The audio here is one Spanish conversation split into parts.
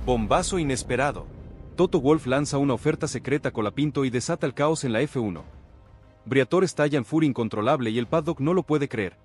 Bombazo inesperado. Toto Wolff lanza una oferta secreta a Colapinto y desata el caos en la F1. Briatore estalla en furia incontrolable y el paddock no lo puede creer.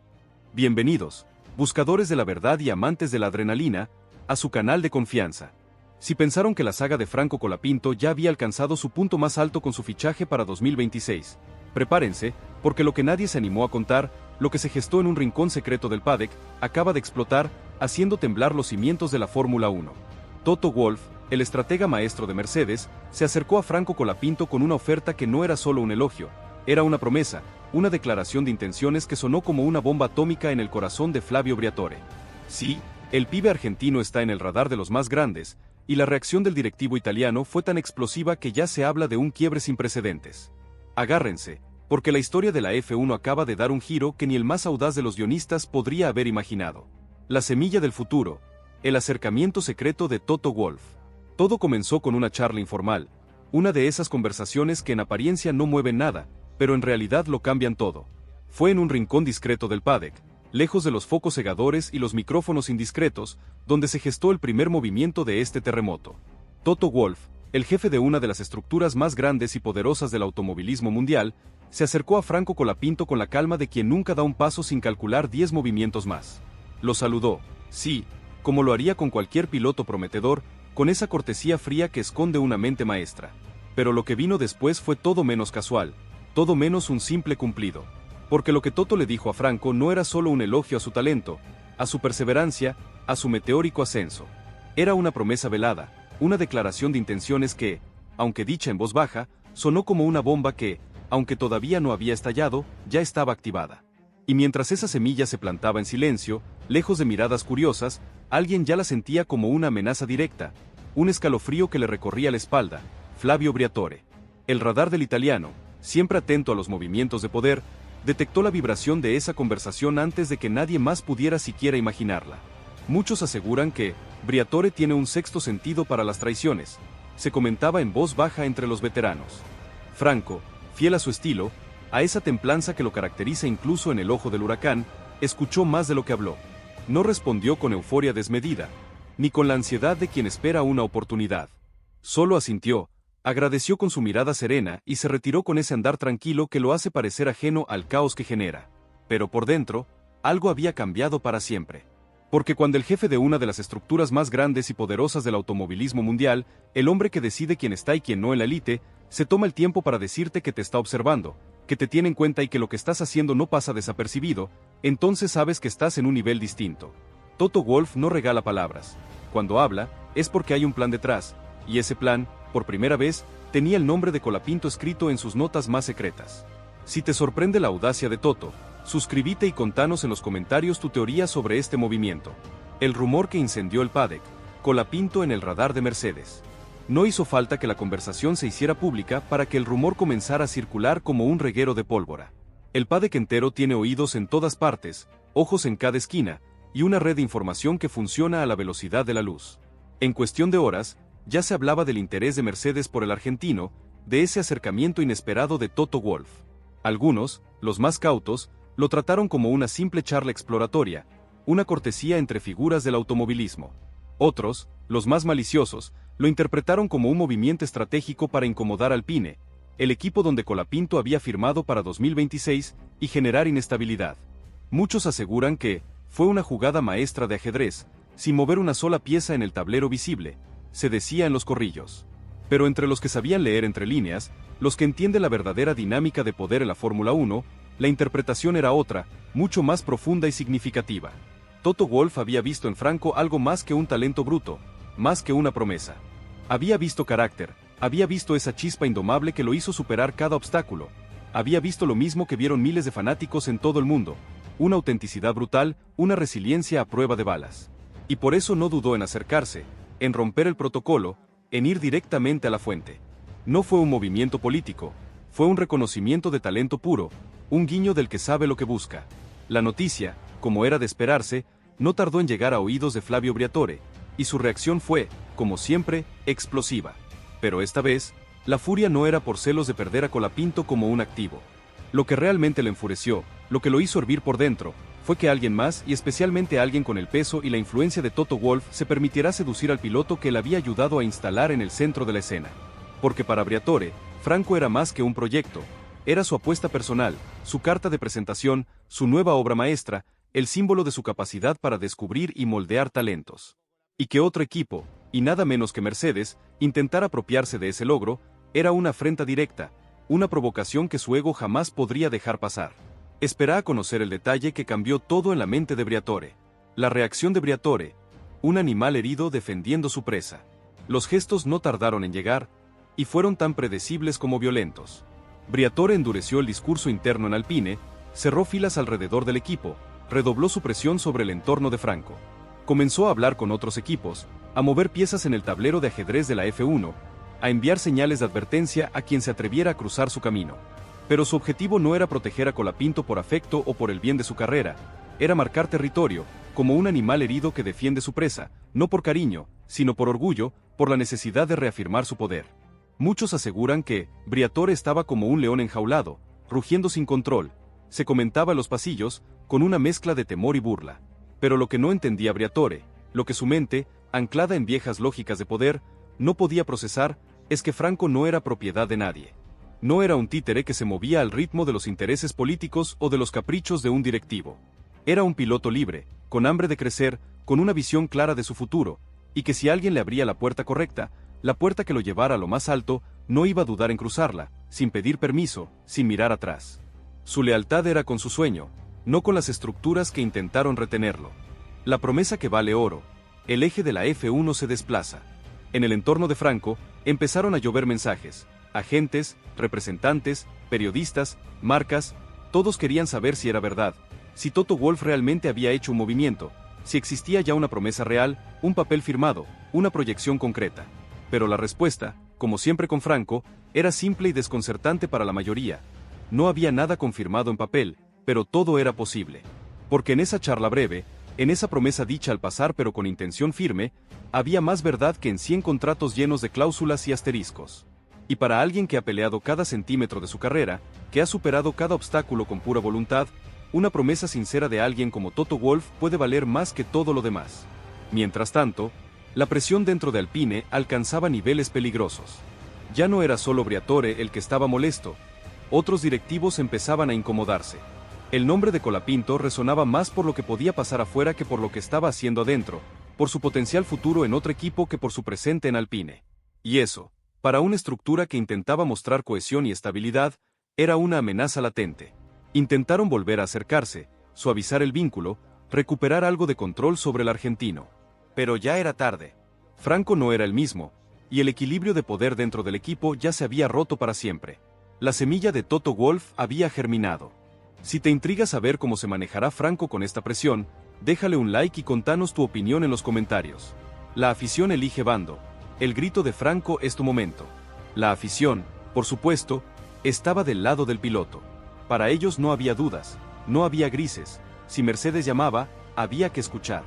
Bienvenidos, buscadores de la verdad y amantes de la adrenalina, a su canal de confianza. Si pensaron que la saga de Franco Colapinto ya había alcanzado su punto más alto con su fichaje para 2026, prepárense, porque lo que nadie se animó a contar, lo que se gestó en un rincón secreto del paddock, acaba de explotar, haciendo temblar los cimientos de la Fórmula 1. Toto Wolff, el estratega maestro de Mercedes, se acercó a Franco Colapinto con una oferta que no era solo un elogio, era una promesa, una declaración de intenciones que sonó como una bomba atómica en el corazón de Flavio Briatore. Sí, el pibe argentino está en el radar de los más grandes, y la reacción del directivo italiano fue tan explosiva que ya se habla de un quiebre sin precedentes. Agárrense, porque la historia de la F1 acaba de dar un giro que ni el más audaz de los guionistas podría haber imaginado. La semilla del futuro, el acercamiento secreto de Toto Wolff. Todo comenzó con una charla informal, una de esas conversaciones que en apariencia no mueven nada, pero en realidad lo cambian todo. Fue en un rincón discreto del paddock, lejos de los focos cegadores y los micrófonos indiscretos, donde se gestó el primer movimiento de este terremoto. Toto Wolff, el jefe de una de las estructuras más grandes y poderosas del automovilismo mundial, se acercó a Franco Colapinto con la calma de quien nunca da un paso sin calcular 10 movimientos más. Lo saludó, sí, como lo haría con cualquier piloto prometedor, con esa cortesía fría que esconde una mente maestra. Pero lo que vino después fue todo menos casual, todo menos un simple cumplido. Porque lo que Toto le dijo a Franco no era solo un elogio a su talento, a su perseverancia, a su meteórico ascenso. Era una promesa velada, una declaración de intenciones que, aunque dicha en voz baja, sonó como una bomba que, aunque todavía no había estallado, ya estaba activada. Y mientras esa semilla se plantaba en silencio, lejos de miradas curiosas, alguien ya la sentía como una amenaza directa, un escalofrío que le recorría la espalda: Flavio Briatore. El radar del italiano, siempre atento a los movimientos de poder, detectó la vibración de esa conversación antes de que nadie más pudiera siquiera imaginarla. Muchos aseguran que Briatore tiene un sexto sentido para las traiciones, se comentaba en voz baja entre los veteranos. Franco, fiel a su estilo, a esa templanza que lo caracteriza incluso en el ojo del huracán, escuchó más de lo que habló. No respondió con euforia desmedida, ni con la ansiedad de quien espera una oportunidad. Solo asintió, agradeció con su mirada serena y se retiró con ese andar tranquilo que lo hace parecer ajeno al caos que genera. Pero por dentro, algo había cambiado para siempre. Porque cuando el jefe de una de las estructuras más grandes y poderosas del automovilismo mundial, el hombre que decide quién está y quién no en la élite, se toma el tiempo para decirte que te está observando, que te tiene en cuenta y que lo que estás haciendo no pasa desapercibido, entonces sabes que estás en un nivel distinto. Toto Wolff no regala palabras. Cuando habla, es porque hay un plan detrás, y ese plan, por primera vez, tenía el nombre de Colapinto escrito en sus notas más secretas. Si te sorprende la audacia de Toto, suscríbete y contanos en los comentarios tu teoría sobre este movimiento. El rumor que incendió el paddock, Colapinto en el radar de Mercedes. No hizo falta que la conversación se hiciera pública para que el rumor comenzara a circular como un reguero de pólvora. El paddock entero tiene oídos en todas partes, ojos en cada esquina, y una red de información que funciona a la velocidad de la luz. En cuestión de horas, ya se hablaba del interés de Mercedes por el argentino, de ese acercamiento inesperado de Toto Wolff. Algunos, los más cautos, lo trataron como una simple charla exploratoria, una cortesía entre figuras del automovilismo. Otros, los más maliciosos, lo interpretaron como un movimiento estratégico para incomodar a Alpine, el equipo donde Colapinto había firmado para 2026, y generar inestabilidad. Muchos aseguran que fue una jugada maestra de ajedrez, sin mover una sola pieza en el tablero visible, se decía en los corrillos. Pero entre los que sabían leer entre líneas, los que entienden la verdadera dinámica de poder en la Fórmula 1, la interpretación era otra, mucho más profunda y significativa. Toto Wolff había visto en Franco algo más que un talento bruto, más que una promesa. Había visto carácter, había visto esa chispa indomable que lo hizo superar cada obstáculo, había visto lo mismo que vieron miles de fanáticos en todo el mundo, una autenticidad brutal, una resiliencia a prueba de balas. Y por eso no dudó en acercarse, en romper el protocolo, en ir directamente a la fuente. No fue un movimiento político, fue un reconocimiento de talento puro, un guiño del que sabe lo que busca. La noticia, como era de esperarse, no tardó en llegar a oídos de Flavio Briatore, y su reacción fue, como siempre, explosiva. Pero esta vez, la furia no era por celos de perder a Colapinto como un activo. Lo que realmente le enfureció, lo que lo hizo hervir por dentro, fue que alguien más, y especialmente alguien con el peso y la influencia de Toto Wolff, se permitiera seducir al piloto que él había ayudado a instalar en el centro de la escena. Porque para Briatore, Franco era más que un proyecto, era su apuesta personal, su carta de presentación, su nueva obra maestra, el símbolo de su capacidad para descubrir y moldear talentos. Y que otro equipo, y nada menos que Mercedes, intentara apropiarse de ese logro, era una afrenta directa, una provocación que su ego jamás podría dejar pasar. Espera a conocer el detalle que cambió todo en la mente de Briatore. La reacción de Briatore, un animal herido defendiendo su presa. Los gestos no tardaron en llegar, y fueron tan predecibles como violentos. Briatore endureció el discurso interno en Alpine, cerró filas alrededor del equipo, redobló su presión sobre el entorno de Franco. Comenzó a hablar con otros equipos, a mover piezas en el tablero de ajedrez de la F1, a enviar señales de advertencia a quien se atreviera a cruzar su camino. Pero su objetivo no era proteger a Colapinto por afecto o por el bien de su carrera, era marcar territorio, como un animal herido que defiende su presa, no por cariño, sino por orgullo, por la necesidad de reafirmar su poder. Muchos aseguran que Briatore estaba como un león enjaulado, rugiendo sin control, se comentaba en los pasillos, con una mezcla de temor y burla. Pero lo que no entendía Briatore, lo que su mente, anclada en viejas lógicas de poder, no podía procesar, es que Franco no era propiedad de nadie. No era un títere que se movía al ritmo de los intereses políticos o de los caprichos de un directivo. Era un piloto libre, con hambre de crecer, con una visión clara de su futuro, y que si alguien le abría la puerta correcta, la puerta que lo llevara a lo más alto, no iba a dudar en cruzarla, sin pedir permiso, sin mirar atrás. Su lealtad era con su sueño, no con las estructuras que intentaron retenerlo. La promesa que vale oro, el eje de la F1 se desplaza. En el entorno de Franco, empezaron a llover mensajes. Agentes, representantes, periodistas, marcas, todos querían saber si era verdad, si Toto Wolff realmente había hecho un movimiento, si existía ya una promesa real, un papel firmado, una proyección concreta. Pero la respuesta, como siempre con Franco, era simple y desconcertante para la mayoría. No había nada confirmado en papel, pero todo era posible. Porque en esa charla breve, en esa promesa dicha al pasar pero con intención firme, había más verdad que en 100 contratos llenos de cláusulas y asteriscos. Y para alguien que ha peleado cada centímetro de su carrera, que ha superado cada obstáculo con pura voluntad, una promesa sincera de alguien como Toto Wolff puede valer más que todo lo demás. Mientras tanto, la presión dentro de Alpine alcanzaba niveles peligrosos. Ya no era solo Briatore el que estaba molesto, otros directivos empezaban a incomodarse. El nombre de Colapinto resonaba más por lo que podía pasar afuera que por lo que estaba haciendo adentro, por su potencial futuro en otro equipo que por su presente en Alpine. Y eso, para una estructura que intentaba mostrar cohesión y estabilidad, era una amenaza latente. Intentaron volver a acercarse, suavizar el vínculo, recuperar algo de control sobre el argentino. Pero ya era tarde. Franco no era el mismo, y el equilibrio de poder dentro del equipo ya se había roto para siempre. La semilla de Toto Wolff había germinado. Si te intriga saber cómo se manejará Franco con esta presión, déjale un like y contanos tu opinión en los comentarios. La afición elige bando. El grito de Franco es tu momento. La afición, por supuesto, estaba del lado del piloto. Para ellos no había dudas, no había grises. Si Mercedes llamaba, había que escuchar.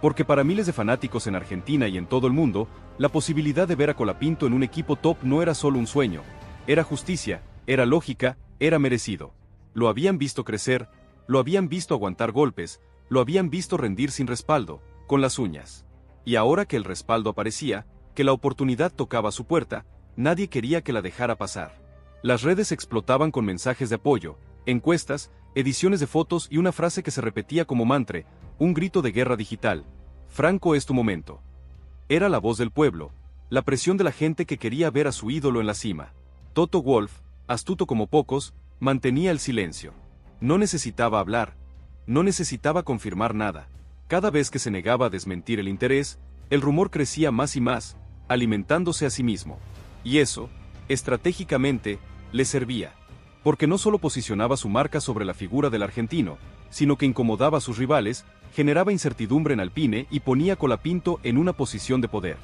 Porque para miles de fanáticos en Argentina y en todo el mundo, la posibilidad de ver a Colapinto en un equipo top no era solo un sueño. Era justicia, era lógica, era merecido. Lo habían visto crecer, lo habían visto aguantar golpes, lo habían visto rendir sin respaldo, con las uñas. Y ahora que el respaldo aparecía, que la oportunidad tocaba a su puerta, nadie quería que la dejara pasar. Las redes explotaban con mensajes de apoyo, encuestas, ediciones de fotos y una frase que se repetía como mantra, un grito de guerra digital. Franco es tu momento. Era la voz del pueblo, la presión de la gente que quería ver a su ídolo en la cima. Toto Wolff, astuto como pocos, mantenía el silencio. No necesitaba hablar, no necesitaba confirmar nada. Cada vez que se negaba a desmentir el interés, el rumor crecía más y más, alimentándose a sí mismo. Y eso, estratégicamente, le servía. Porque no solo posicionaba su marca sobre la figura del argentino, sino que incomodaba a sus rivales, generaba incertidumbre en Alpine y ponía a Colapinto en una posición de poder.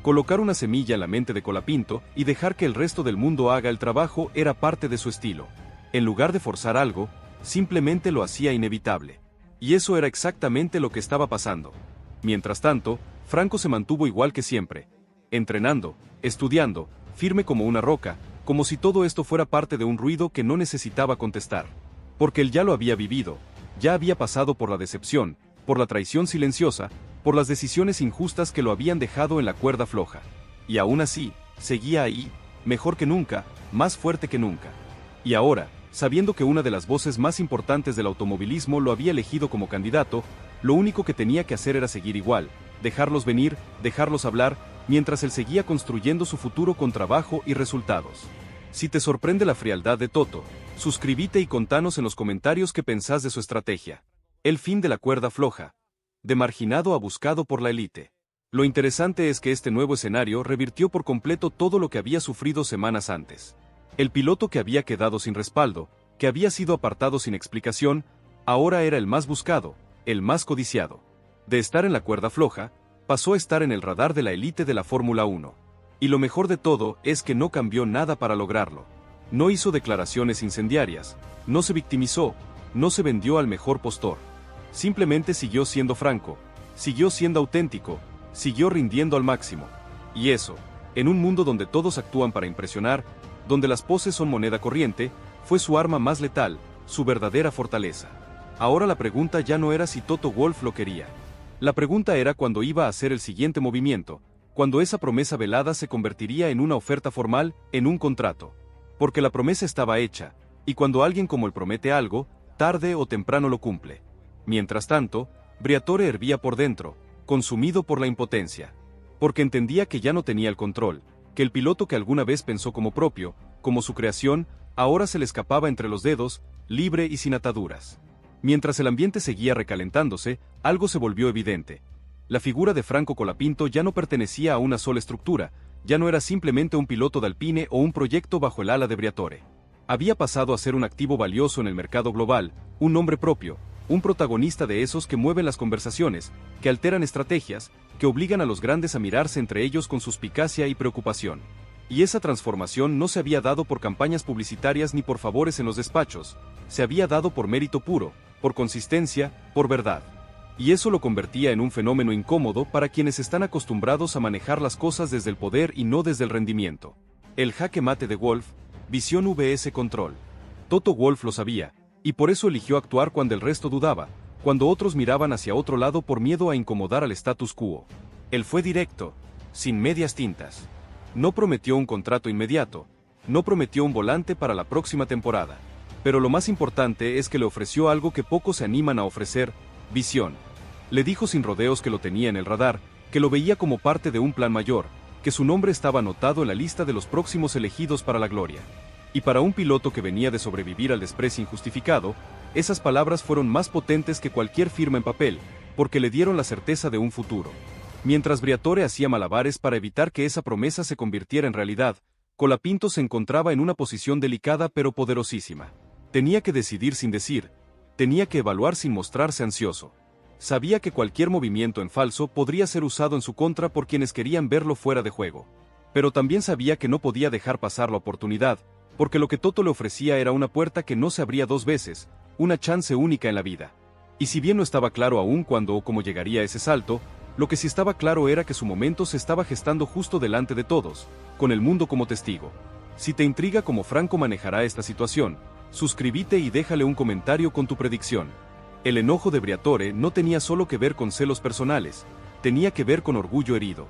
Colocar una semilla en la mente de Colapinto y dejar que el resto del mundo haga el trabajo era parte de su estilo. En lugar de forzar algo, simplemente lo hacía inevitable. Y eso era exactamente lo que estaba pasando. Mientras tanto, Franco se mantuvo igual que siempre, entrenando, estudiando, firme como una roca, como si todo esto fuera parte de un ruido que no necesitaba contestar. Porque él ya lo había vivido, Ya había pasado por la decepción, por la traición silenciosa, por las decisiones injustas que lo habían dejado en la cuerda floja. Y aún así, seguía ahí, mejor que nunca, más fuerte que nunca. Y ahora, sabiendo que una de las voces más importantes del automovilismo lo había elegido como candidato, lo único que tenía que hacer era seguir igual, dejarlos venir, dejarlos hablar, mientras él seguía construyendo su futuro con trabajo y resultados. Si te sorprende la frialdad de Toto, suscríbete y contanos en los comentarios qué pensás de su estrategia. El fin de la cuerda floja. De marginado a buscado por la élite. Lo interesante es que este nuevo escenario revirtió por completo todo lo que había sufrido semanas antes. El piloto que había quedado sin respaldo, que había sido apartado sin explicación, ahora era el más buscado, el más codiciado. De estar en la cuerda floja, pasó a estar en el radar de la élite de la Fórmula 1. Y lo mejor de todo es que no cambió nada para lograrlo. No hizo declaraciones incendiarias, no se victimizó, no se vendió al mejor postor. Simplemente siguió siendo franco, siguió siendo auténtico, siguió rindiendo al máximo. Y eso, en un mundo donde todos actúan para impresionar, donde las poses son moneda corriente, fue su arma más letal, su verdadera fortaleza. Ahora la pregunta ya no era si Toto Wolff lo quería. La pregunta era cuándo iba a hacer el siguiente movimiento, cuando esa promesa velada se convertiría en una oferta formal, en un contrato. Porque la promesa estaba hecha, y cuando alguien como él promete algo, tarde o temprano lo cumple. Mientras tanto, Briatore hervía por dentro, consumido por la impotencia. Porque entendía que ya no tenía el control, que el piloto que alguna vez pensó como propio, como su creación, ahora se le escapaba entre los dedos, libre y sin ataduras. Mientras el ambiente seguía recalentándose, algo se volvió evidente. La figura de Franco Colapinto ya no pertenecía a una sola estructura, ya no era simplemente un piloto de Alpine o un proyecto bajo el ala de Briatore. Había pasado a ser un activo valioso en el mercado global, un nombre propio, un protagonista de esos que mueven las conversaciones, que alteran estrategias, que obligan a los grandes a mirarse entre ellos con suspicacia y preocupación. Y esa transformación no se había dado por campañas publicitarias ni por favores en los despachos, se había dado por mérito puro, por consistencia, por verdad. Y eso lo convertía en un fenómeno incómodo para quienes están acostumbrados a manejar las cosas desde el poder y no desde el rendimiento. El jaque mate de Wolff, visión vs control. Toto Wolff lo sabía, y por eso eligió actuar cuando el resto dudaba, cuando otros miraban hacia otro lado por miedo a incomodar al status quo. Él fue directo, sin medias tintas. No prometió un contrato inmediato, no prometió un volante para la próxima temporada. Pero lo más importante es que le ofreció algo que pocos se animan a ofrecer: visión. Le dijo sin rodeos que lo tenía en el radar, que lo veía como parte de un plan mayor, que su nombre estaba anotado en la lista de los próximos elegidos para la gloria. Y para un piloto que venía de sobrevivir al desprecio injustificado, esas palabras fueron más potentes que cualquier firma en papel, porque le dieron la certeza de un futuro. Mientras Briatore hacía malabares para evitar que esa promesa se convirtiera en realidad, Colapinto se encontraba en una posición delicada pero poderosísima. Tenía que decidir sin decir, tenía que evaluar sin mostrarse ansioso. Sabía que cualquier movimiento en falso podría ser usado en su contra por quienes querían verlo fuera de juego. Pero también sabía que no podía dejar pasar la oportunidad, porque lo que Toto le ofrecía era una puerta que no se abría dos veces, una chance única en la vida. Y si bien no estaba claro aún cuándo o cómo llegaría ese salto, lo que sí estaba claro era que su momento se estaba gestando justo delante de todos, con el mundo como testigo. Si te intriga cómo Franco manejará esta situación, suscríbete y déjale un comentario con tu predicción. El enojo de Briatore no tenía solo que ver con celos personales, tenía que ver con orgullo herido.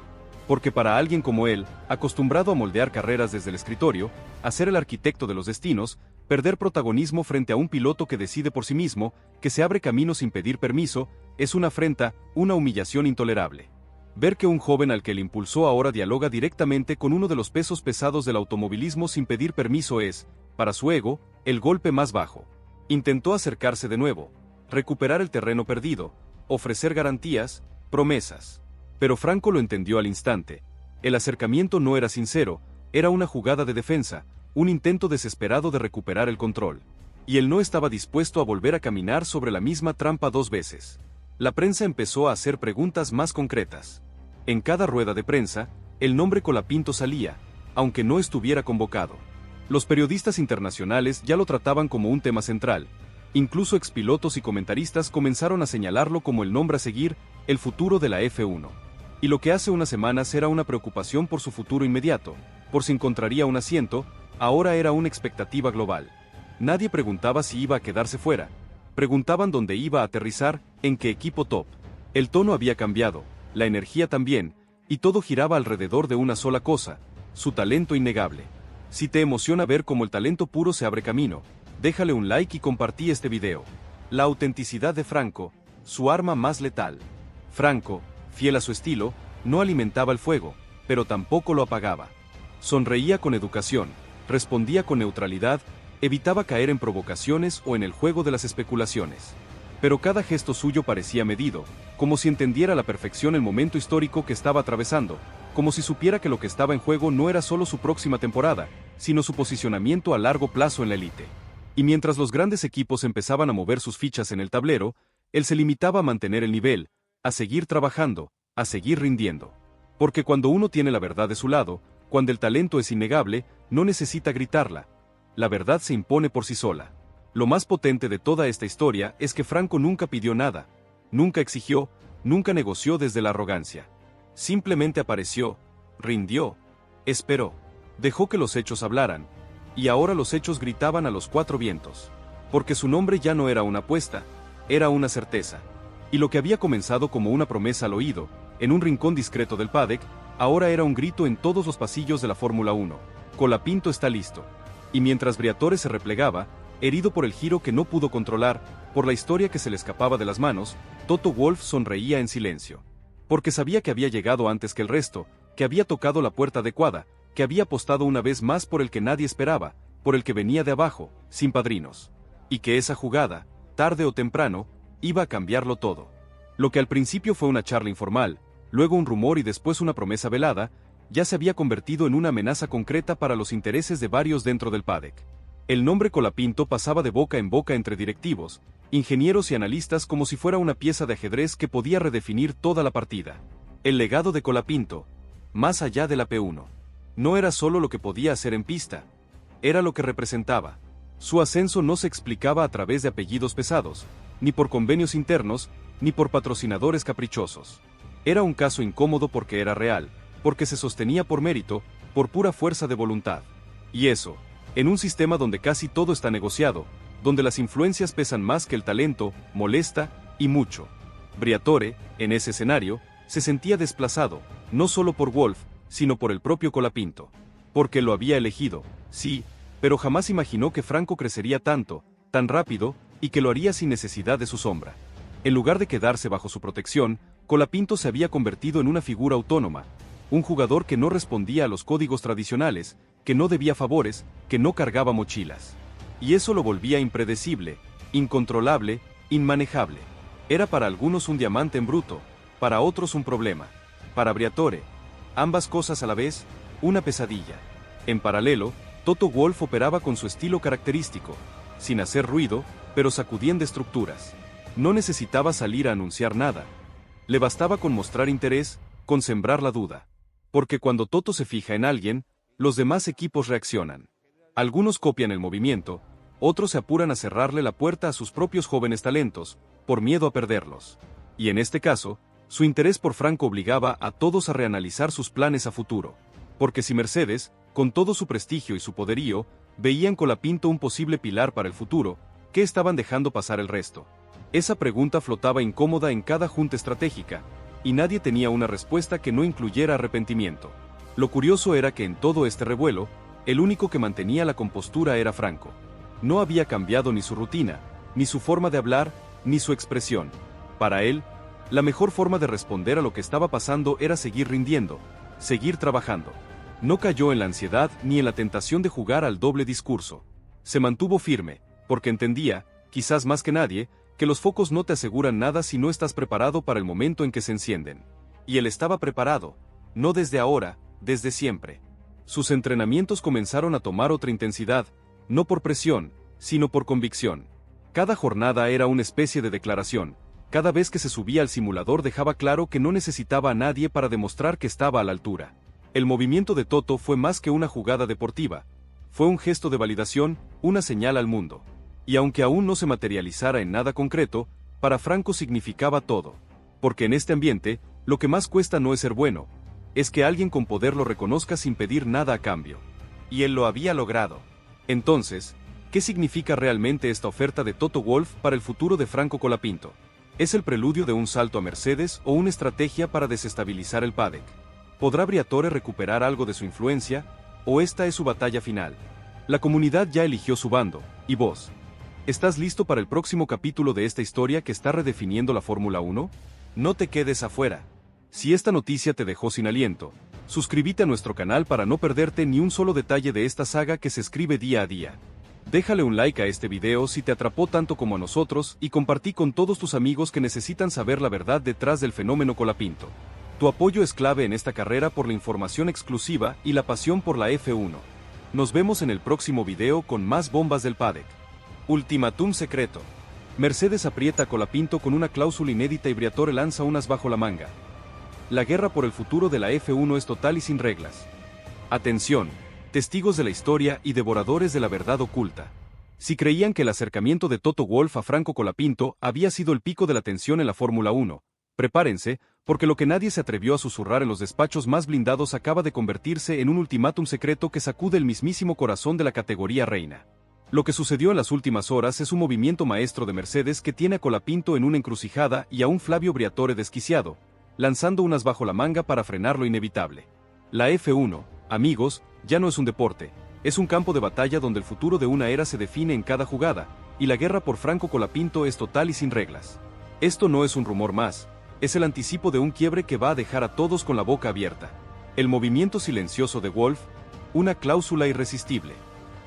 Porque para alguien como él, acostumbrado a moldear carreras desde el escritorio, a ser el arquitecto de los destinos, perder protagonismo frente a un piloto que decide por sí mismo, que se abre camino sin pedir permiso, es una afrenta, una humillación intolerable. Ver que un joven al que le impulsó ahora dialoga directamente con uno de los pesos pesados del automovilismo sin pedir permiso es, para su ego, el golpe más bajo. Intentó acercarse de nuevo, recuperar el terreno perdido, ofrecer garantías, promesas. Pero Franco lo entendió al instante. El acercamiento no era sincero, era una jugada de defensa, un intento desesperado de recuperar el control. Y él no estaba dispuesto a volver a caminar sobre la misma trampa dos veces. La prensa empezó a hacer preguntas más concretas. En cada rueda de prensa, el nombre Colapinto salía, aunque no estuviera convocado. Los periodistas internacionales ya lo trataban como un tema central. Incluso expilotos y comentaristas comenzaron a señalarlo como el nombre a seguir, el futuro de la F1. Y lo que hace unas semanas era una preocupación por su futuro inmediato, por si encontraría un asiento, ahora era una expectativa global. Nadie preguntaba si iba a quedarse fuera, preguntaban dónde iba a aterrizar, en qué equipo top. El tono había cambiado, la energía también, y todo giraba alrededor de una sola cosa, su talento innegable. Si te emociona ver cómo el talento puro se abre camino, déjale un like y compartí este video. La autenticidad de Franco, su arma más letal. Franco, fiel a su estilo, no alimentaba el fuego, pero tampoco lo apagaba. Sonreía con educación, respondía con neutralidad, evitaba caer en provocaciones o en el juego de las especulaciones. Pero cada gesto suyo parecía medido, como si entendiera a la perfección el momento histórico que estaba atravesando, como si supiera que lo que estaba en juego no era solo su próxima temporada, sino su posicionamiento a largo plazo en la élite. Y mientras los grandes equipos empezaban a mover sus fichas en el tablero, él se limitaba a mantener el nivel, a seguir trabajando, a seguir rindiendo. Porque cuando uno tiene la verdad de su lado, cuando el talento es innegable, no necesita gritarla. La verdad se impone por sí sola. Lo más potente de toda esta historia es que Franco nunca pidió nada, nunca exigió, nunca negoció desde la arrogancia. Simplemente apareció, rindió, esperó, dejó que los hechos hablaran, y ahora los hechos gritaban a los cuatro vientos. Porque su nombre ya no era una apuesta, era una certeza. Y lo que había comenzado como una promesa al oído, en un rincón discreto del paddock, ahora era un grito en todos los pasillos de la Fórmula 1. Colapinto está listo. Y mientras Briatore se replegaba, herido por el giro que no pudo controlar, por la historia que se le escapaba de las manos, Toto Wolff sonreía en silencio. Porque sabía que había llegado antes que el resto, que había tocado la puerta adecuada, que había apostado una vez más por el que nadie esperaba, por el que venía de abajo, sin padrinos. Y que esa jugada, tarde o temprano, iba a cambiarlo todo. Lo que al principio fue una charla informal, luego un rumor y después una promesa velada, ya se había convertido en una amenaza concreta para los intereses de varios dentro del paddock. El nombre Colapinto pasaba de boca en boca entre directivos, ingenieros y analistas como si fuera una pieza de ajedrez que podía redefinir toda la partida. El legado de Colapinto, más allá de la P1, no era solo lo que podía hacer en pista, era lo que representaba. Su ascenso no se explicaba a través de apellidos pesados, ni por convenios internos, ni por patrocinadores caprichosos. Era un caso incómodo porque era real, porque se sostenía por mérito, por pura fuerza de voluntad. Y eso, en un sistema donde casi todo está negociado, donde las influencias pesan más que el talento, molesta, y mucho. Briatore, en ese escenario, se sentía desplazado, no solo por Wolff, sino por el propio Colapinto. Porque lo había elegido, sí, pero jamás imaginó que Franco crecería tanto, tan rápido, y que lo haría sin necesidad de su sombra. En lugar de quedarse bajo su protección, Colapinto se había convertido en una figura autónoma, un jugador que no respondía a los códigos tradicionales, que no debía favores, que no cargaba mochilas. Y eso lo volvía impredecible, incontrolable, inmanejable. Era para algunos un diamante en bruto, para otros un problema. Para Briatore, ambas cosas a la vez, una pesadilla. En paralelo, Toto Wolff operaba con su estilo característico, sin hacer ruido, pero sacudiendo estructuras. No necesitaba salir a anunciar nada. Le bastaba con mostrar interés, con sembrar la duda. Porque cuando Toto se fija en alguien, los demás equipos reaccionan. Algunos copian el movimiento, otros se apuran a cerrarle la puerta a sus propios jóvenes talentos, por miedo a perderlos. Y en este caso, su interés por Franco obligaba a todos a reanalizar sus planes a futuro. Porque si Mercedes, con todo su prestigio y su poderío, veía en Colapinto un posible pilar para el futuro, ¿qué estaban dejando pasar el resto? Esa pregunta flotaba incómoda en cada junta estratégica, y nadie tenía una respuesta que no incluyera arrepentimiento. Lo curioso era que en todo este revuelo, el único que mantenía la compostura era Franco. No había cambiado ni su rutina, ni su forma de hablar, ni su expresión. Para él, la mejor forma de responder a lo que estaba pasando era seguir rindiendo, seguir trabajando. No cayó en la ansiedad ni en la tentación de jugar al doble discurso. Se mantuvo firme, porque entendía, quizás más que nadie, que los focos no te aseguran nada si no estás preparado para el momento en que se encienden. Y él estaba preparado, no desde ahora, desde siempre. Sus entrenamientos comenzaron a tomar otra intensidad, no por presión, sino por convicción. Cada jornada era una especie de declaración. Cada vez que se subía al simulador dejaba claro que no necesitaba a nadie para demostrar que estaba a la altura. El movimiento de Toto fue más que una jugada deportiva. Fue un gesto de validación, una señal al mundo. Y aunque aún no se materializara en nada concreto, para Franco significaba todo. Porque en este ambiente, lo que más cuesta no es ser bueno, es que alguien con poder lo reconozca sin pedir nada a cambio. Y él lo había logrado. Entonces, ¿Qué significa realmente esta oferta de Toto Wolff para el futuro de Franco Colapinto? ¿Es el preludio de un salto a Mercedes o una estrategia para desestabilizar el paddock? ¿Podrá Briatore recuperar algo de su influencia, o esta es su batalla final? La comunidad ya eligió su bando, ¿y vos? ¿Estás listo para el próximo capítulo de esta historia que está redefiniendo la Fórmula 1? No te quedes afuera. Si esta noticia te dejó sin aliento, suscríbete a nuestro canal para no perderte ni un solo detalle de esta saga que se escribe día a día. Déjale un like a este video si te atrapó tanto como a nosotros y compartí con todos tus amigos que necesitan saber la verdad detrás del fenómeno Colapinto. Tu apoyo es clave en esta carrera por la información exclusiva y la pasión por la F1. Nos vemos en el próximo video con más bombas del paddock. Ultimátum secreto. Mercedes aprieta a Colapinto con una cláusula inédita y Briatore lanza unas bajo la manga. La guerra por el futuro de la F1 es total y sin reglas. Atención, testigos de la historia y devoradores de la verdad oculta. Si creían que el acercamiento de Toto Wolff a Franco Colapinto había sido el pico de la tensión en la Fórmula 1, prepárense, porque lo que nadie se atrevió a susurrar en los despachos más blindados acaba de convertirse en un ultimátum secreto que sacude el mismísimo corazón de la categoría reina. Lo que sucedió en las últimas horas es un movimiento maestro de Mercedes que tiene a Colapinto en una encrucijada y a un Flavio Briatore desquiciado, lanzando unas bajo la manga para frenar lo inevitable. La F1, amigos, ya no es un deporte, es un campo de batalla donde el futuro de una era se define en cada jugada, y la guerra por Franco Colapinto es total y sin reglas. Esto no es un rumor más, es el anticipo de un quiebre que va a dejar a todos con la boca abierta. El movimiento silencioso de Wolff, una cláusula irresistible.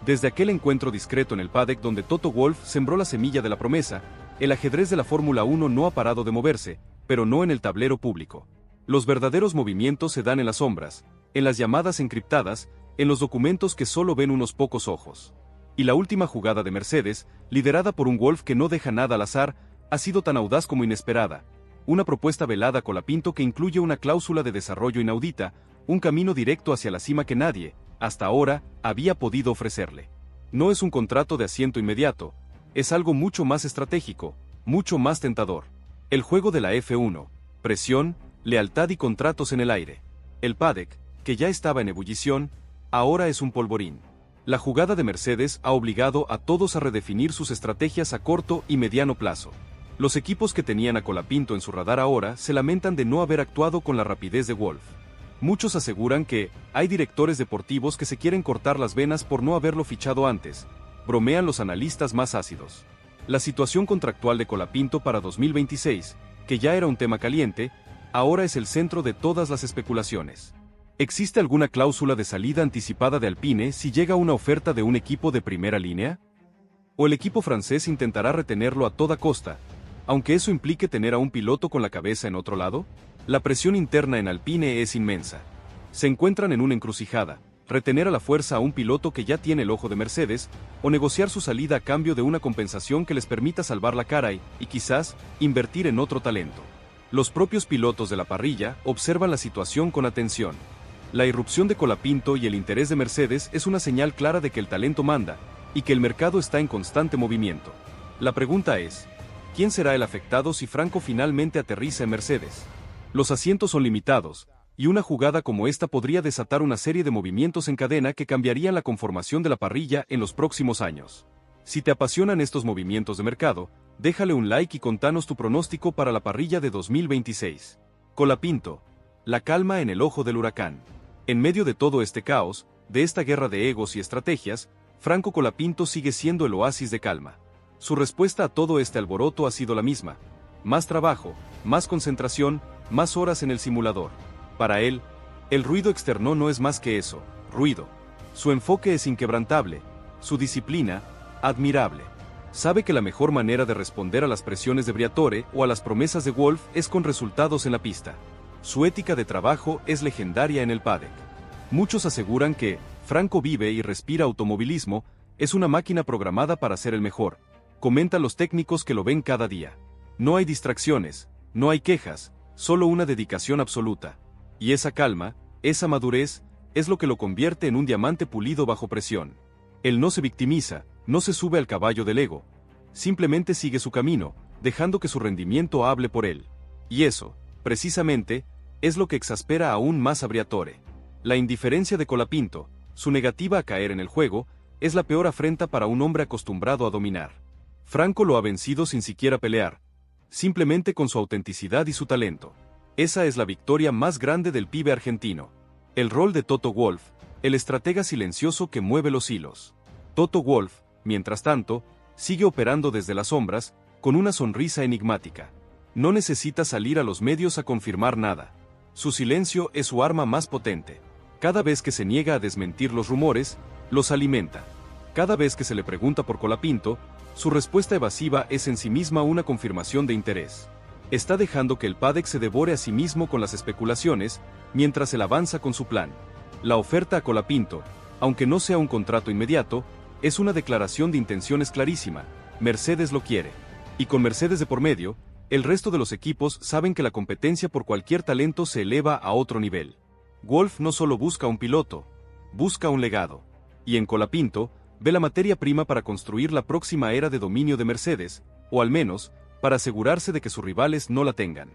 Desde aquel encuentro discreto en el paddock donde Toto Wolff sembró la semilla de la promesa, el ajedrez de la Fórmula 1 no ha parado de moverse, pero no en el tablero público. Los verdaderos movimientos se dan en las sombras, en las llamadas encriptadas, en los documentos que solo ven unos pocos ojos. Y la última jugada de Mercedes, liderada por un Wolff que no deja nada al azar, ha sido tan audaz como inesperada. Una propuesta velada a Colapinto que incluye una cláusula de desarrollo inaudita, un camino directo hacia la cima que nadie, hasta ahora, había podido ofrecerle. No es un contrato de asiento inmediato, es algo mucho más estratégico, mucho más tentador. El juego de la F1, presión, lealtad y contratos en el aire. El paddock, que ya estaba en ebullición, ahora es un polvorín. La jugada de Mercedes ha obligado a todos a redefinir sus estrategias a corto y mediano plazo. Los equipos que tenían a Colapinto en su radar ahora se lamentan de no haber actuado con la rapidez de Wolff. Muchos aseguran que hay directores deportivos que se quieren cortar las venas por no haberlo fichado antes, bromean los analistas más ácidos. La situación contractual de Colapinto para 2026, que ya era un tema caliente, ahora es el centro de todas las especulaciones. ¿Existe alguna cláusula de salida anticipada de Alpine si llega una oferta de un equipo de primera línea? ¿O el equipo francés intentará retenerlo a toda costa, aunque eso implique tener a un piloto con la cabeza en otro lado? La presión interna en Alpine es inmensa. Se encuentran en una encrucijada, retener a la fuerza a un piloto que ya tiene el ojo de Mercedes, o negociar su salida a cambio de una compensación que les permita salvar la cara y quizás, invertir en otro talento. Los propios pilotos de la parrilla observan la situación con atención. La irrupción de Colapinto y el interés de Mercedes es una señal clara de que el talento manda, y que el mercado está en constante movimiento. La pregunta es, ¿quién será el afectado si Franco finalmente aterriza en Mercedes? Los asientos son limitados, y una jugada como esta podría desatar una serie de movimientos en cadena que cambiarían la conformación de la parrilla en los próximos años. Si te apasionan estos movimientos de mercado, déjale un like y contanos tu pronóstico para la parrilla de 2026. Colapinto, la calma en el ojo del huracán. En medio de todo este caos, de esta guerra de egos y estrategias, Franco Colapinto sigue siendo el oasis de calma. Su respuesta a todo este alboroto ha sido la misma: más trabajo, más concentración, más horas en el simulador. Para él, el ruido externo no es más que eso, ruido. Su enfoque es inquebrantable, su disciplina, admirable. Sabe que la mejor manera de responder a las presiones de Briatore o a las promesas de Wolff es con resultados en la pista. Su ética de trabajo es legendaria en el paddock. Muchos aseguran que Franco vive y respira automovilismo, es una máquina programada para ser el mejor. Comentan los técnicos que lo ven cada día. No hay distracciones, no hay quejas, solo una dedicación absoluta. Y esa calma, esa madurez, es lo que lo convierte en un diamante pulido bajo presión. Él no se victimiza, no se sube al caballo del ego. Simplemente sigue su camino, dejando que su rendimiento hable por él. Y eso, precisamente, es lo que exaspera aún más a Briatore. La indiferencia de Colapinto, su negativa a caer en el juego, es la peor afrenta para un hombre acostumbrado a dominar. Franco lo ha vencido sin siquiera pelear, simplemente con su autenticidad y su talento. Esa es la victoria más grande del pibe argentino. El rol de Toto Wolff, el estratega silencioso que mueve los hilos. Toto Wolff, mientras tanto, sigue operando desde las sombras, con una sonrisa enigmática. No necesita salir a los medios a confirmar nada. Su silencio es su arma más potente. Cada vez que se niega a desmentir los rumores, los alimenta. Cada vez que se le pregunta por Colapinto, su respuesta evasiva es en sí misma una confirmación de interés. Está dejando que el PADEC se devore a sí mismo con las especulaciones, mientras él avanza con su plan. La oferta a Colapinto, aunque no sea un contrato inmediato, es una declaración de intenciones clarísima. Mercedes lo quiere. Y con Mercedes de por medio, el resto de los equipos saben que la competencia por cualquier talento se eleva a otro nivel. Wolff no solo busca un piloto, busca un legado. Y en Colapinto, ve la materia prima para construir la próxima era de dominio de Mercedes, o al menos, para asegurarse de que sus rivales no la tengan.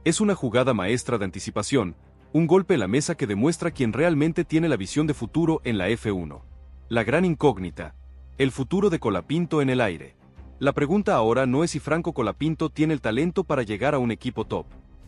Es una jugada maestra de anticipación, un golpe en la mesa que demuestra quién realmente tiene la visión de futuro en la F1. La gran incógnita, el futuro de Colapinto en el aire. La pregunta ahora no es si Franco Colapinto tiene el talento para llegar a un equipo top.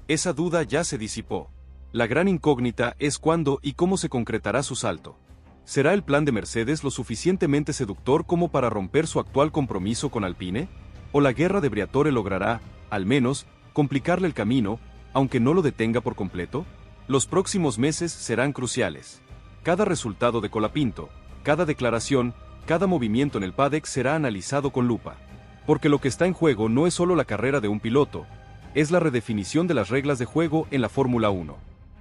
Esa duda ya se disipó. La gran incógnita es cuándo y cómo se concretará su salto. ¿Será el plan de Mercedes lo suficientemente seductor como para romper su actual compromiso con Alpine? ¿O la guerra de Briatore logrará, al menos, complicarle el camino, aunque no lo detenga por completo? Los próximos meses serán cruciales. Cada resultado de Colapinto, cada declaración, cada movimiento en el PADEC será analizado con lupa. Porque lo que está en juego no es solo la carrera de un piloto, es la redefinición de las reglas de juego en la Fórmula 1.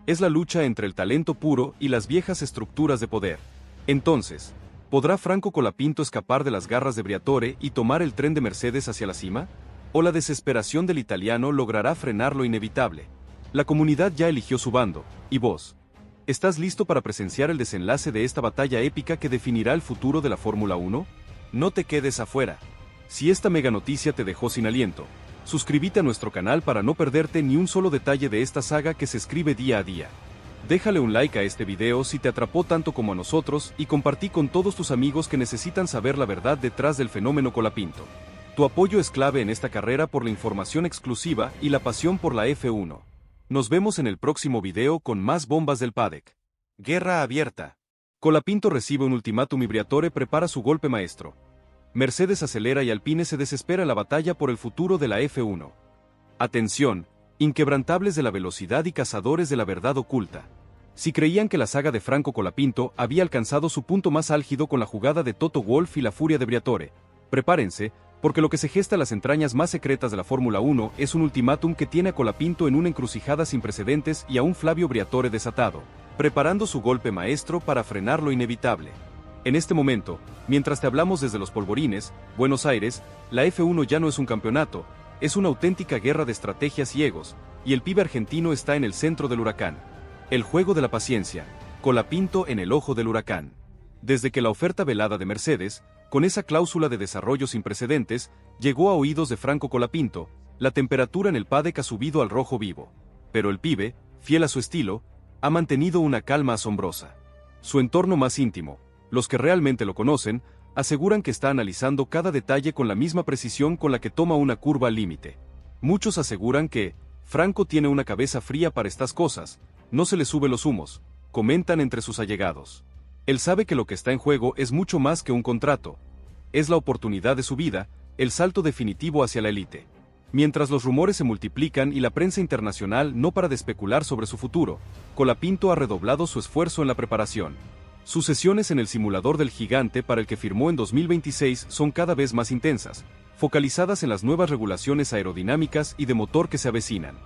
Es la lucha entre el talento puro y las viejas estructuras de poder. Entonces, ¿podrá Franco Colapinto escapar de las garras de Briatore y tomar el tren de Mercedes hacia la cima? ¿O la desesperación del italiano logrará frenar lo inevitable? La comunidad ya eligió su bando, y vos, ¿estás listo para presenciar el desenlace de esta batalla épica que definirá el futuro de la Fórmula 1? No te quedes afuera. Si esta mega noticia te dejó sin aliento, suscríbete a nuestro canal para no perderte ni un solo detalle de esta saga que se escribe día a día. Déjale un like a este video si te atrapó tanto como a nosotros y compartí con todos tus amigos que necesitan saber la verdad detrás del fenómeno Colapinto. Tu apoyo es clave en esta carrera por la información exclusiva y la pasión por la F1. Nos vemos en el próximo video con más bombas del PADEC. Guerra abierta. Colapinto recibe un ultimátum y Briatore prepara su golpe maestro. Mercedes acelera y Alpine se desespera en la batalla por el futuro de la F1. Atención, inquebrantables de la velocidad y cazadores de la verdad oculta. Si creían que la saga de Franco Colapinto había alcanzado su punto más álgido con la jugada de Toto Wolff y la furia de Briatore, prepárense, porque lo que se gesta en las entrañas más secretas de la Fórmula 1 es un ultimátum que tiene a Colapinto en una encrucijada sin precedentes y a un Flavio Briatore desatado, preparando su golpe maestro para frenar lo inevitable. En este momento, mientras te hablamos desde los polvorines, Buenos Aires, la F1 ya no es un campeonato, es una auténtica guerra de estrategias y egos, y el pibe argentino está en el centro del huracán. El juego de la paciencia, Colapinto en el ojo del huracán. Desde que la oferta velada de Mercedes, con esa cláusula de desarrollo sin precedentes, llegó a oídos de Franco Colapinto, la temperatura en el PADEC ha subido al rojo vivo. Pero el pibe, fiel a su estilo, ha mantenido una calma asombrosa. Su entorno más íntimo, los que realmente lo conocen, aseguran que está analizando cada detalle con la misma precisión con la que toma una curva al límite. Muchos aseguran que Franco tiene una cabeza fría para estas cosas, no se le sube los humos, comentan entre sus allegados. Él sabe que lo que está en juego es mucho más que un contrato. Es la oportunidad de su vida, el salto definitivo hacia la élite. Mientras los rumores se multiplican y la prensa internacional no para de especular sobre su futuro, Colapinto ha redoblado su esfuerzo en la preparación. Sus sesiones en el simulador del gigante para el que firmó en 2026 son cada vez más intensas, focalizadas en las nuevas regulaciones aerodinámicas y de motor que se avecinan.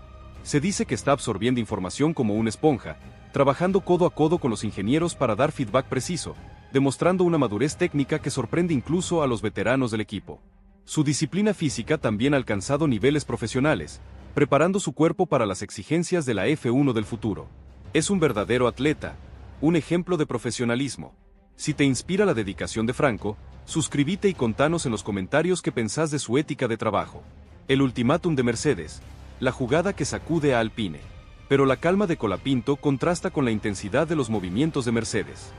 Se dice que está absorbiendo información como una esponja, trabajando codo a codo con los ingenieros para dar feedback preciso, demostrando una madurez técnica que sorprende incluso a los veteranos del equipo. Su disciplina física también ha alcanzado niveles profesionales, preparando su cuerpo para las exigencias de la F1 del futuro. Es un verdadero atleta, un ejemplo de profesionalismo. Si te inspira la dedicación de Franco, suscríbete y contanos en los comentarios qué pensás de su ética de trabajo. El ultimátum de Mercedes, la jugada que sacude a Alpine. Pero la calma de Colapinto contrasta con la intensidad de los movimientos de Mercedes.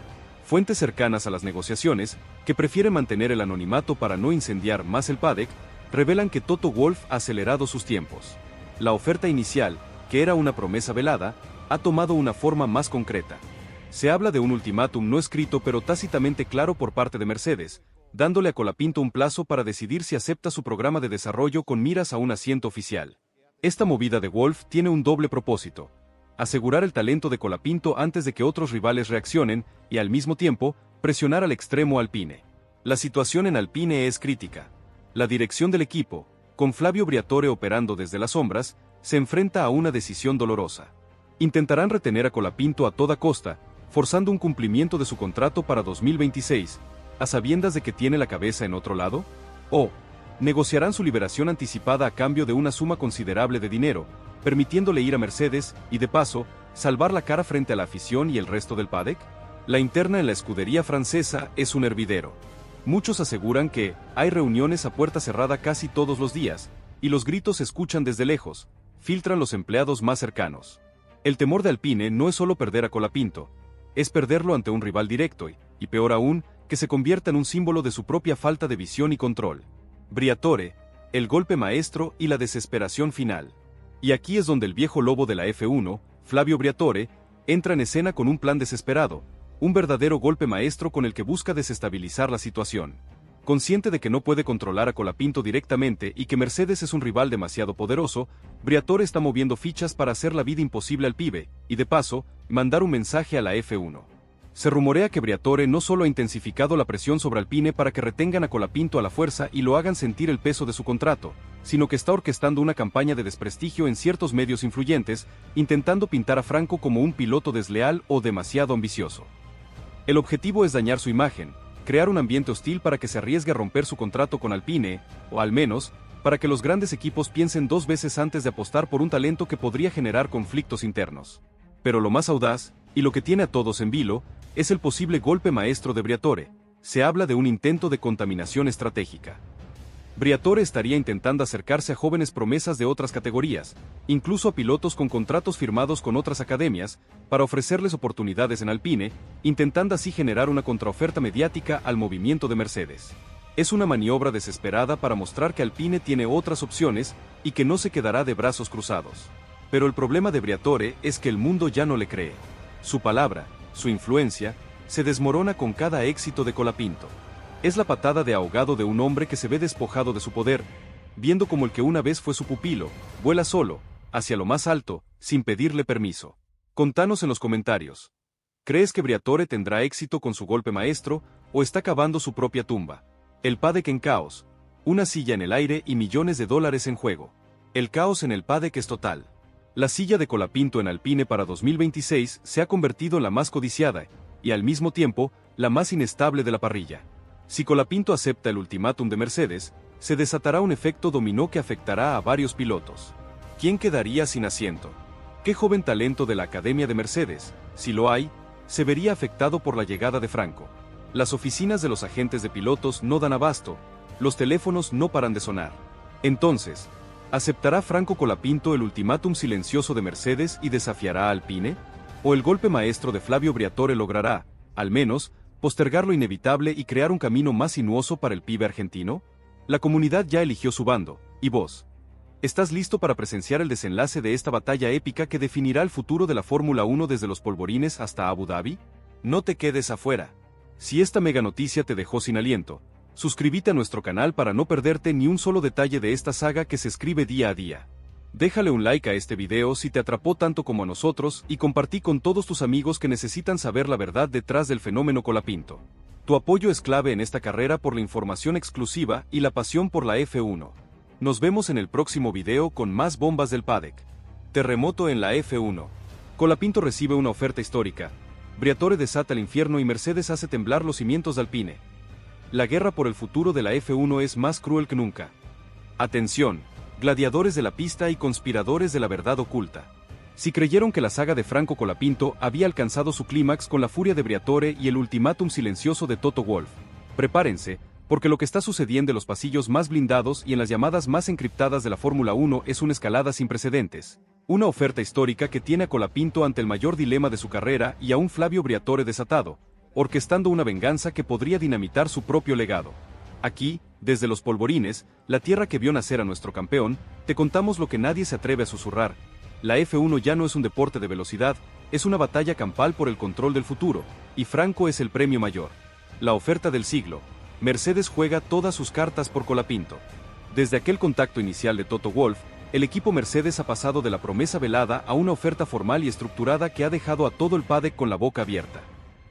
Fuentes cercanas a las negociaciones, que prefieren mantener el anonimato para no incendiar más el paddock, revelan que Toto Wolff ha acelerado sus tiempos. La oferta inicial, que era una promesa velada, ha tomado una forma más concreta. Se habla de un ultimátum no escrito pero tácitamente claro por parte de Mercedes, dándole a Colapinto un plazo para decidir si acepta su programa de desarrollo con miras a un asiento oficial. Esta movida de Wolff tiene un doble propósito: asegurar el talento de Colapinto antes de que otros rivales reaccionen y, al mismo tiempo, presionar al extremo Alpine. La situación en Alpine es crítica. La dirección del equipo, con Flavio Briatore operando desde las sombras, se enfrenta a una decisión dolorosa. Intentarán retener a Colapinto a toda costa, forzando un cumplimiento de su contrato para 2026, a sabiendas de que tiene la cabeza en otro lado, o negociarán su liberación anticipada a cambio de una suma considerable de dinero, permitiéndole ir a Mercedes y, de paso, salvar la cara frente a la afición y el resto del paddock. La interna en la escudería francesa es un hervidero. Muchos aseguran que hay reuniones a puerta cerrada casi todos los días, y los gritos se escuchan desde lejos, filtran los empleados más cercanos. El temor de Alpine no es solo perder a Colapinto, es perderlo ante un rival directo y peor aún, que se convierta en un símbolo de su propia falta de visión y control. Briatore, el golpe maestro y la desesperación final. Y aquí es donde el viejo lobo de la F1, Flavio Briatore, entra en escena con un plan desesperado, un verdadero golpe maestro con el que busca desestabilizar la situación. Consciente de que no puede controlar a Colapinto directamente y que Mercedes es un rival demasiado poderoso, Briatore está moviendo fichas para hacer la vida imposible al pibe, y de paso, mandar un mensaje a la F1. Se rumorea que Briatore no solo ha intensificado la presión sobre Alpine para que retengan a Colapinto a la fuerza y lo hagan sentir el peso de su contrato, sino que está orquestando una campaña de desprestigio en ciertos medios influyentes, intentando pintar a Franco como un piloto desleal o demasiado ambicioso. El objetivo es dañar su imagen, crear un ambiente hostil para que se arriesgue a romper su contrato con Alpine, o al menos, para que los grandes equipos piensen dos veces antes de apostar por un talento que podría generar conflictos internos. Pero lo más audaz, y lo que tiene a todos en vilo, es el posible golpe maestro de Briatore. Se habla de un intento de contaminación estratégica. Briatore estaría intentando acercarse a jóvenes promesas de otras categorías, incluso a pilotos con contratos firmados con otras academias, para ofrecerles oportunidades en Alpine, intentando así generar una contraoferta mediática al movimiento de Mercedes. Es una maniobra desesperada para mostrar que Alpine tiene otras opciones y que no se quedará de brazos cruzados. Pero el problema de Briatore es que el mundo ya no le cree. Su palabra, su influencia, se desmorona con cada éxito de Colapinto. Es la patada de ahogado de un hombre que se ve despojado de su poder, viendo como el que una vez fue su pupilo, vuela solo, hacia lo más alto, sin pedirle permiso. Contanos en los comentarios. ¿Crees que Briatore tendrá éxito con su golpe maestro, o está cavando su propia tumba? El paddock en caos. Una silla en el aire y millones de dólares en juego. El caos en el paddock es total. La silla de Colapinto en Alpine para 2026 se ha convertido en la más codiciada, y al mismo tiempo, la más inestable de la parrilla. Si Colapinto acepta el ultimátum de Mercedes, se desatará un efecto dominó que afectará a varios pilotos. ¿Quién quedaría sin asiento? ¿Qué joven talento de la Academia de Mercedes, si lo hay, se vería afectado por la llegada de Franco? Las oficinas de los agentes de pilotos no dan abasto, los teléfonos no paran de sonar. Entonces, ¿aceptará Franco Colapinto el ultimátum silencioso de Mercedes y desafiará a Alpine? ¿O el golpe maestro de Flavio Briatore logrará, al menos, postergar lo inevitable y crear un camino más sinuoso para el pibe argentino? La comunidad ya eligió su bando, ¿y vos? ¿Estás listo para presenciar el desenlace de esta batalla épica que definirá el futuro de la Fórmula 1 desde los polvorines hasta Abu Dhabi? No te quedes afuera. Si esta mega noticia te dejó sin aliento, suscríbete a nuestro canal para no perderte ni un solo detalle de esta saga que se escribe día a día. Déjale un like a este video si te atrapó tanto como a nosotros y compartí con todos tus amigos que necesitan saber la verdad detrás del fenómeno Colapinto. Tu apoyo es clave en esta carrera por la información exclusiva y la pasión por la F1. Nos vemos en el próximo video con más bombas del paddock. Terremoto en la F1. Colapinto recibe una oferta histórica. Briatore desata el infierno y Mercedes hace temblar los cimientos de Alpine. La guerra por el futuro de la F1 es más cruel que nunca. Atención, gladiadores de la pista y conspiradores de la verdad oculta. Si creyeron que la saga de Franco Colapinto había alcanzado su clímax con la furia de Briatore y el ultimátum silencioso de Toto Wolff, prepárense, porque lo que está sucediendo en los pasillos más blindados y en las llamadas más encriptadas de la Fórmula 1 es una escalada sin precedentes. Una oferta histórica que tiene a Colapinto ante el mayor dilema de su carrera y a un Flavio Briatore desatado, orquestando una venganza que podría dinamitar su propio legado. Aquí, desde los polvorines, la tierra que vio nacer a nuestro campeón, te contamos lo que nadie se atreve a susurrar. La F1 ya no es un deporte de velocidad, es una batalla campal por el control del futuro, y Franco es el premio mayor. La oferta del siglo. Mercedes juega todas sus cartas por Colapinto. Desde aquel contacto inicial de Toto Wolff, el equipo Mercedes ha pasado de la promesa velada a una oferta formal y estructurada que ha dejado a todo el paddock con la boca abierta.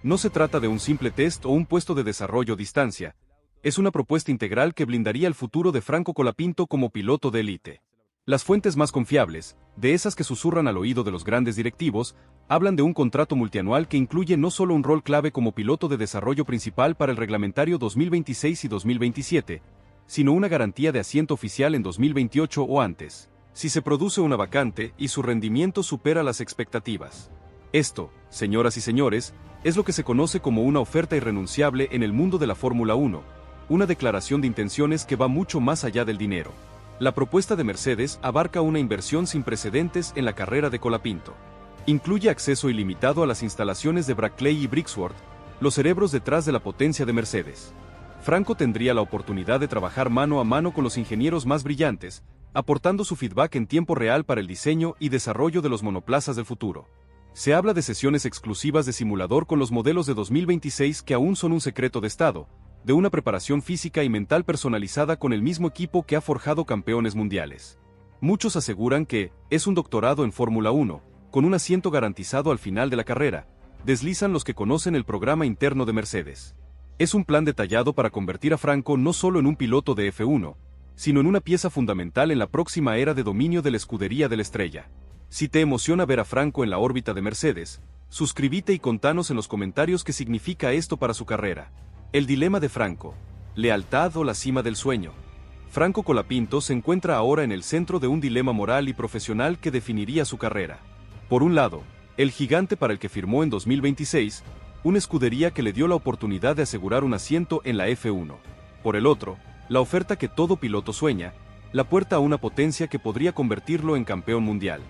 No se trata de un simple test o un puesto de desarrollo a distancia. Es una propuesta integral que blindaría el futuro de Franco Colapinto como piloto de élite. Las fuentes más confiables, de esas que susurran al oído de los grandes directivos, hablan de un contrato multianual que incluye no solo un rol clave como piloto de desarrollo principal para el reglamentario 2026 y 2027, sino una garantía de asiento oficial en 2028 o antes, si se produce una vacante y su rendimiento supera las expectativas. Esto, señoras y señores, es lo que se conoce como una oferta irrenunciable en el mundo de la Fórmula 1, una declaración de intenciones que va mucho más allá del dinero. La propuesta de Mercedes abarca una inversión sin precedentes en la carrera de Colapinto. Incluye acceso ilimitado a las instalaciones de Brackley y Brixworth, los cerebros detrás de la potencia de Mercedes. Franco tendría la oportunidad de trabajar mano a mano con los ingenieros más brillantes, aportando su feedback en tiempo real para el diseño y desarrollo de los monoplazas del futuro. Se habla de sesiones exclusivas de simulador con los modelos de 2026 que aún son un secreto de estado, de una preparación física y mental personalizada con el mismo equipo que ha forjado campeones mundiales. Muchos aseguran que es un doctorado en Fórmula 1, con un asiento garantizado al final de la carrera, deslizan los que conocen el programa interno de Mercedes. Es un plan detallado para convertir a Franco no solo en un piloto de F1, sino en una pieza fundamental en la próxima era de dominio de la escudería de la estrella. Si te emociona ver a Franco en la órbita de Mercedes, suscríbete y contanos en los comentarios qué significa esto para su carrera. El dilema de Franco. ¿Lealtad o la cima del sueño? Franco Colapinto se encuentra ahora en el centro de un dilema moral y profesional que definiría su carrera. Por un lado, el gigante para el que firmó en 2026, una escudería que le dio la oportunidad de asegurar un asiento en la F1. Por el otro, la oferta que todo piloto sueña, la puerta a una potencia que podría convertirlo en campeón mundial.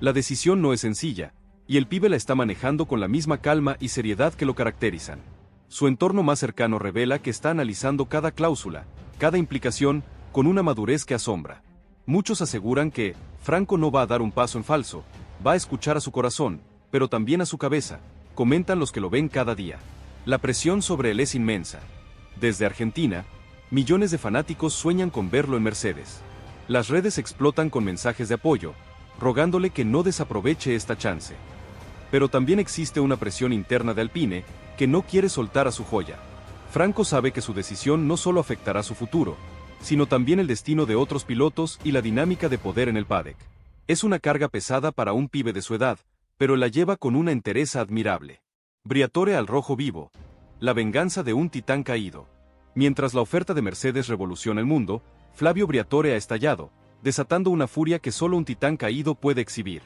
La decisión no es sencilla, y el pibe la está manejando con la misma calma y seriedad que lo caracterizan. Su entorno más cercano revela que está analizando cada cláusula, cada implicación, con una madurez que asombra. Muchos aseguran que Franco no va a dar un paso en falso, va a escuchar a su corazón, pero también a su cabeza, comentan los que lo ven cada día. La presión sobre él es inmensa. Desde Argentina, millones de fanáticos sueñan con verlo en Mercedes. Las redes explotan con mensajes de apoyo, rogándole que no desaproveche esta chance. Pero también existe una presión interna de Alpine, que no quiere soltar a su joya. Franco sabe que su decisión no solo afectará su futuro, sino también el destino de otros pilotos y la dinámica de poder en el paddock. Es una carga pesada para un pibe de su edad, pero la lleva con una entereza admirable. Briatore al rojo vivo. La venganza de un titán caído. Mientras la oferta de Mercedes revoluciona el mundo, Flavio Briatore ha estallado, desatando una furia que solo un titán caído puede exhibir.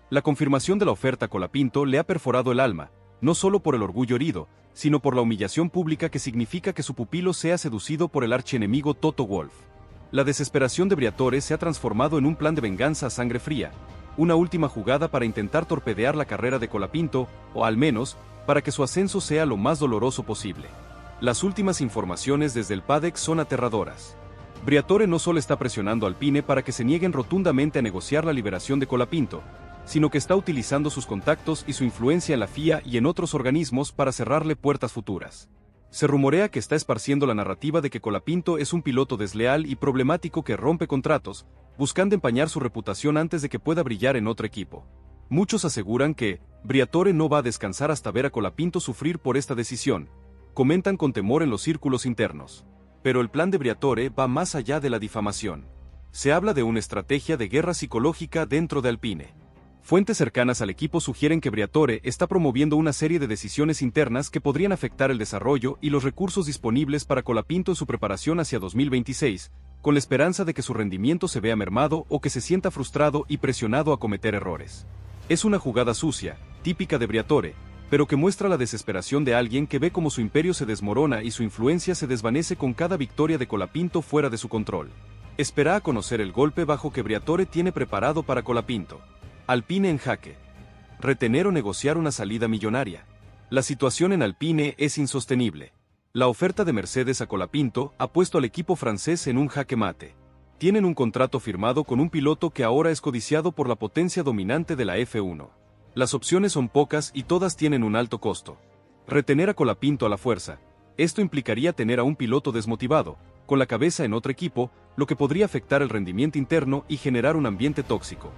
La confirmación de la oferta Colapinto le ha perforado el alma, no solo por el orgullo herido, sino por la humillación pública que significa que su pupilo sea seducido por el archienemigo Toto Wolff. La desesperación de Briatore se ha transformado en un plan de venganza a sangre fría, una última jugada para intentar torpedear la carrera de Colapinto, o al menos, para que su ascenso sea lo más doloroso posible. Las últimas informaciones desde el paddock son aterradoras. Briatore no solo está presionando a Alpine para que se nieguen rotundamente a negociar la liberación de Colapinto, sino que está utilizando sus contactos y su influencia en la FIA y en otros organismos para cerrarle puertas futuras. Se rumorea que está esparciendo la narrativa de que Colapinto es un piloto desleal y problemático que rompe contratos, buscando empañar su reputación antes de que pueda brillar en otro equipo. Muchos aseguran que Briatore no va a descansar hasta ver a Colapinto sufrir por esta decisión, comentan con temor en los círculos internos. Pero el plan de Briatore va más allá de la difamación. Se habla de una estrategia de guerra psicológica dentro de Alpine. Fuentes cercanas al equipo sugieren que Briatore está promoviendo una serie de decisiones internas que podrían afectar el desarrollo y los recursos disponibles para Colapinto en su preparación hacia 2026, con la esperanza de que su rendimiento se vea mermado o que se sienta frustrado y presionado a cometer errores. Es una jugada sucia, típica de Briatore, pero que muestra la desesperación de alguien que ve cómo su imperio se desmorona y su influencia se desvanece con cada victoria de Colapinto fuera de su control. Espera a conocer el golpe bajo que Briatore tiene preparado para Colapinto. Alpine en jaque. Retener o negociar una salida millonaria. La situación en Alpine es insostenible. La oferta de Mercedes a Colapinto ha puesto al equipo francés en un jaque mate. Tienen un contrato firmado con un piloto que ahora es codiciado por la potencia dominante de la F1. Las opciones son pocas y todas tienen un alto costo. Retener a Colapinto a la fuerza. Esto implicaría tener a un piloto desmotivado, con la cabeza en otro equipo, lo que podría afectar el rendimiento interno y generar un ambiente tóxico.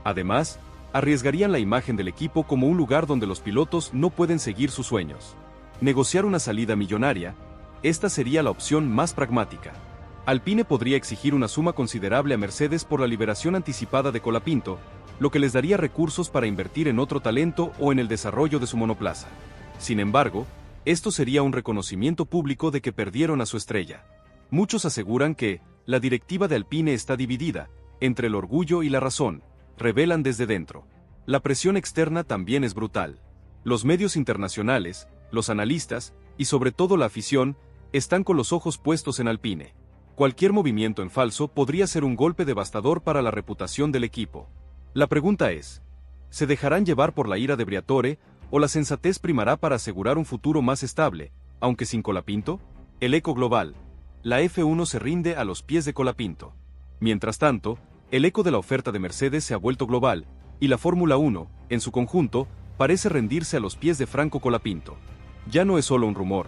Además, arriesgarían la imagen del equipo como un lugar donde los pilotos no pueden seguir sus sueños. Negociar una salida millonaria, esta sería la opción más pragmática. Alpine podría exigir una suma considerable a Mercedes por la liberación anticipada de Colapinto, lo que les daría recursos para invertir en otro talento o en el desarrollo de su monoplaza. Sin embargo, esto sería un reconocimiento público de que perdieron a su estrella. Muchos aseguran que la directiva de Alpine está dividida entre el orgullo y la razón, revelan desde dentro. La presión externa también es brutal. Los medios internacionales, los analistas, y sobre todo la afición, están con los ojos puestos en Alpine. Cualquier movimiento en falso podría ser un golpe devastador para la reputación del equipo. La pregunta es, ¿se dejarán llevar por la ira de Briatore o la sensatez primará para asegurar un futuro más estable, aunque sin Colapinto? El eco global. La F1 se rinde a los pies de Colapinto. Mientras tanto, el eco de la oferta de Mercedes se ha vuelto global, y la Fórmula 1, en su conjunto, parece rendirse a los pies de Franco Colapinto. Ya no es solo un rumor.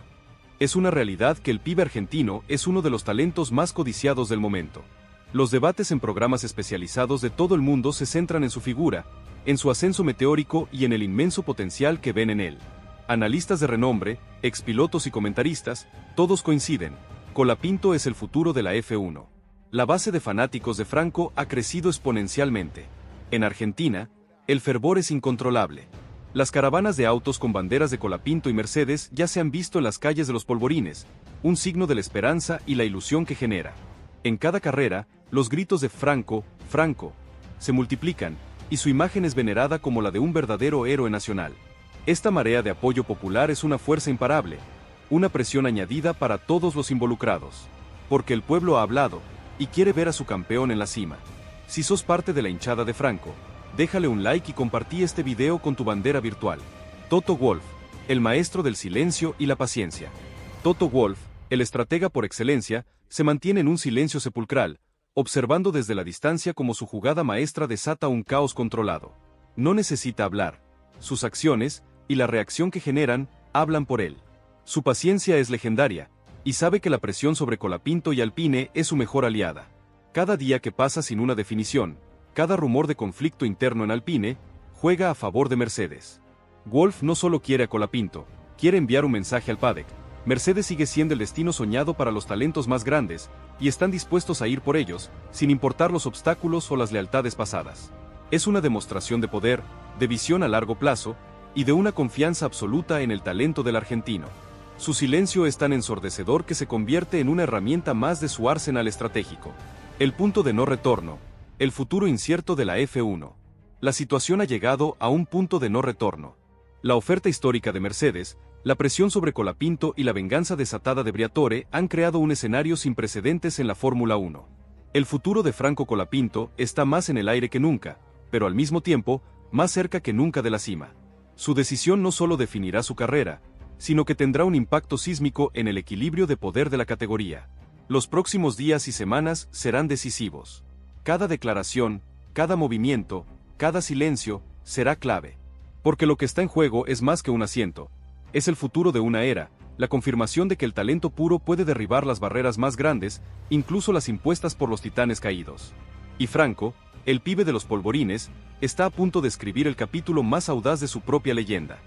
Es una realidad que el pibe argentino es uno de los talentos más codiciados del momento. Los debates en programas especializados de todo el mundo se centran en su figura, en su ascenso meteórico y en el inmenso potencial que ven en él. Analistas de renombre, expilotos y comentaristas, todos coinciden. Colapinto es el futuro de la F1. La base de fanáticos de Franco ha crecido exponencialmente. En Argentina, el fervor es incontrolable. Las caravanas de autos con banderas de Colapinto y Mercedes ya se han visto en las calles de los polvorines, un signo de la esperanza y la ilusión que genera. En cada carrera, los gritos de Franco, Franco, se multiplican, y su imagen es venerada como la de un verdadero héroe nacional. Esta marea de apoyo popular es una fuerza imparable, una presión añadida para todos los involucrados. Porque el pueblo ha hablado, y quiere ver a su campeón en la cima. Si sos parte de la hinchada de Franco, déjale un like y compartí este video con tu bandera virtual. Toto Wolff, el maestro del silencio y la paciencia. Toto Wolff, el estratega por excelencia, se mantiene en un silencio sepulcral, observando desde la distancia como su jugada maestra desata un caos controlado. No necesita hablar. Sus acciones, y la reacción que generan, hablan por él. Su paciencia es legendaria, y sabe que la presión sobre Colapinto y Alpine es su mejor aliada. Cada día que pasa sin una definición, cada rumor de conflicto interno en Alpine, juega a favor de Mercedes. Wolff no solo quiere a Colapinto, quiere enviar un mensaje al paddock. Mercedes sigue siendo el destino soñado para los talentos más grandes, y están dispuestos a ir por ellos, sin importar los obstáculos o las lealtades pasadas. Es una demostración de poder, de visión a largo plazo, y de una confianza absoluta en el talento del argentino. Su silencio es tan ensordecedor que se convierte en una herramienta más de su arsenal estratégico. El punto de no retorno. El futuro incierto de la F1. La situación ha llegado a un punto de no retorno. La oferta histórica de Mercedes, la presión sobre Colapinto y la venganza desatada de Briatore han creado un escenario sin precedentes en la Fórmula 1. El futuro de Franco Colapinto está más en el aire que nunca, pero al mismo tiempo, más cerca que nunca de la cima. Su decisión no solo definirá su carrera, sino que tendrá un impacto sísmico en el equilibrio de poder de la categoría. Los próximos días y semanas serán decisivos. Cada declaración, cada movimiento, cada silencio, será clave. Porque lo que está en juego es más que un asiento. Es el futuro de una era, la confirmación de que el talento puro puede derribar las barreras más grandes, incluso las impuestas por los titanes caídos. Y Franco, el pibe de los polvorines, está a punto de escribir el capítulo más audaz de su propia leyenda.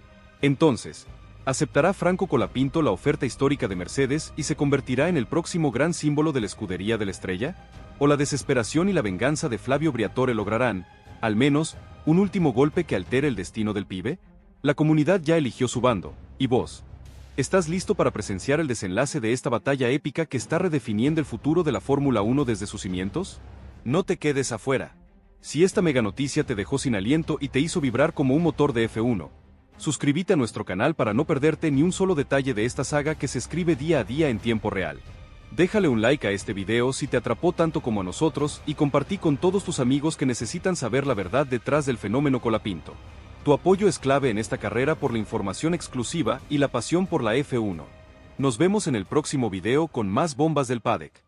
Entonces, ¿aceptará Franco Colapinto la oferta histórica de Mercedes y se convertirá en el próximo gran símbolo de la escudería de la estrella? ¿O la desesperación y la venganza de Flavio Briatore lograrán, al menos, un último golpe que altere el destino del pibe? La comunidad ya eligió su bando, ¿y vos? ¿Estás listo para presenciar el desenlace de esta batalla épica que está redefiniendo el futuro de la Fórmula 1 desde sus cimientos? No te quedes afuera. Si esta mega noticia te dejó sin aliento y te hizo vibrar como un motor de F1, suscríbete a nuestro canal para no perderte ni un solo detalle de esta saga que se escribe día a día en tiempo real. Déjale un like a este video si te atrapó tanto como a nosotros y compartí con todos tus amigos que necesitan saber la verdad detrás del fenómeno Colapinto. Tu apoyo es clave en esta carrera por la información exclusiva y la pasión por la F1. Nos vemos en el próximo video con más bombas del paddock.